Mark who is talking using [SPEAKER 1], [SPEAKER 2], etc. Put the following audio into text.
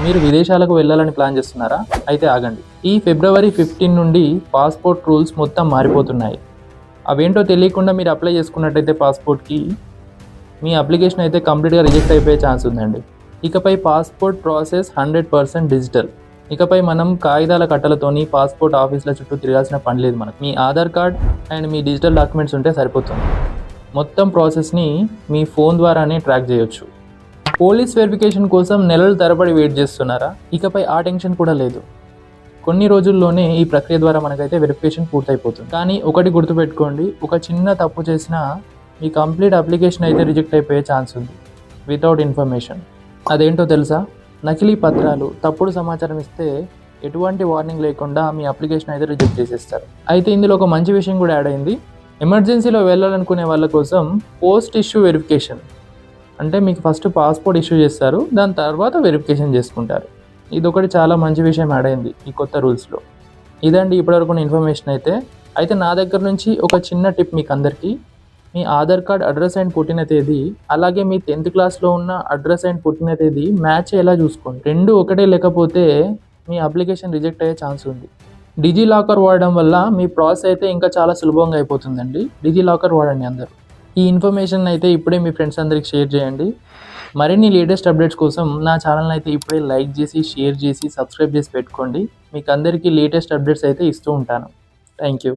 [SPEAKER 1] మీరు విదేశాలకు వెళ్ళాలని ప్లాన్ చేస్తున్నారా? అయితే ఆగండి. ఈ ఫిబ్రవరి 15 నుండి పాస్పోర్ట్ రూల్స్ మొత్తం మారిపోతున్నాయి. అవేంటో తెలియకుండా మీరు అప్లై చేసుకున్నట్టయితే పాస్పోర్ట్కి మీ అప్లికేషన్ అయితే కంప్లీట్గా రిజెక్ట్ అయిపోయే ఛాన్స్ ఉందండి. ఇకపై పాస్పోర్ట్ ప్రాసెస్ 100% డిజిటల్. ఇకపై మనం కాగితాల కట్టలతోని పాస్పోర్ట్ ఆఫీసుల చుట్టూ తిరగాల్సిన పని లేదు. మనకు మీ ఆధార్ కార్డ్ అండ్ మీ డిజిటల్ డాక్యుమెంట్స్ ఉంటే సరిపోతుంది. మొత్తం ప్రాసెస్ని మీ ఫోన్ ద్వారానే ట్రాక్ చేయొచ్చు. పోలీస్ వెరిఫికేషన్ కోసం నెలల తరబడి వెయిట్ చేస్తున్నారా? ఇకపై ఆ టెన్షన్ కూడా లేదు. కొన్ని రోజుల్లోనే ఈ ప్రక్రియ ద్వారా మనకైతే వెరిఫికేషన్ పూర్తయిపోతుంది. కానీ ఒకటి గుర్తుపెట్టుకోండి, ఒక చిన్న తప్పు చేసినా మీ కంప్లీట్ అప్లికేషన్ అయితే రిజెక్ట్ అయిపోయే ఛాన్స్ ఉంది వితౌట్ ఇన్ఫర్మేషన్. అదేంటో తెలుసా? నకిలీ పత్రాలు, తప్పుడు సమాచారం ఇస్తే ఎటువంటి వార్నింగ్ లేకుండా మీ అప్లికేషన్ అయితే రిజెక్ట్ చేసేస్తారు. అయితే ఇందులో ఒక మంచి విషయం కూడా యాడ్ అయింది. ఎమర్జెన్సీలో వెళ్ళాలనుకునే వాళ్ళ కోసం పోస్ట్ ఇష్యూ వెరిఫికేషన్. అంటే మీకు ఫస్ట్ పాస్పోర్ట్ ఇష్యూ చేస్తారు, దాని తర్వాత వెరిఫికేషన్ చేసుకుంటారు. ఇదొకటి చాలా మంచి విషయం యాడ్ అయింది ఈ కొత్త రూల్స్లో. ఇదండి ఇప్పటివరకు ఇన్ఫర్మేషన్ అయితే నా దగ్గర నుంచి ఒక చిన్న టిప్ మీకు అందరికీ. మీ ఆధార్ కార్డ్ అడ్రస్ అండ్ పుట్టిన తేదీ, అలాగే మీ 10th క్లాస్లో ఉన్న అడ్రస్ అండ్ పుట్టిన తేదీ మ్యాచ్ అయ్యేలా చూసుకోండి. రెండు ఒకటే లేకపోతే మీ అప్లికేషన్ రిజెక్ట్ అయ్యే ఛాన్స్ ఉంది. డిజిలాకర్ వాడడం వల్ల మీ ప్రాసెస్ అయితే ఇంకా చాలా సులభంగా అయిపోతుందండి. డిజిలాకర్ వాడండి అందరూ. ఈ ఇన్ఫర్మేషన్ అయితే ఇప్పుడే మీ ఫ్రెండ్స్ అందరికి షేర్ చేయండి. మరిన్ని లేటెస్ట్ అప్డేట్స్ కోసం నా ఛానల్ అయితే ఇప్పుడే లైక్ చేసి, షేర్ చేసి, సబ్స్క్రైబ్ చేసి పెట్టుకోండి. మీకు అందరికీ లేటెస్ట్ అప్డేట్స్ అయితే ఇస్తూ ఉంటాను. Thank you.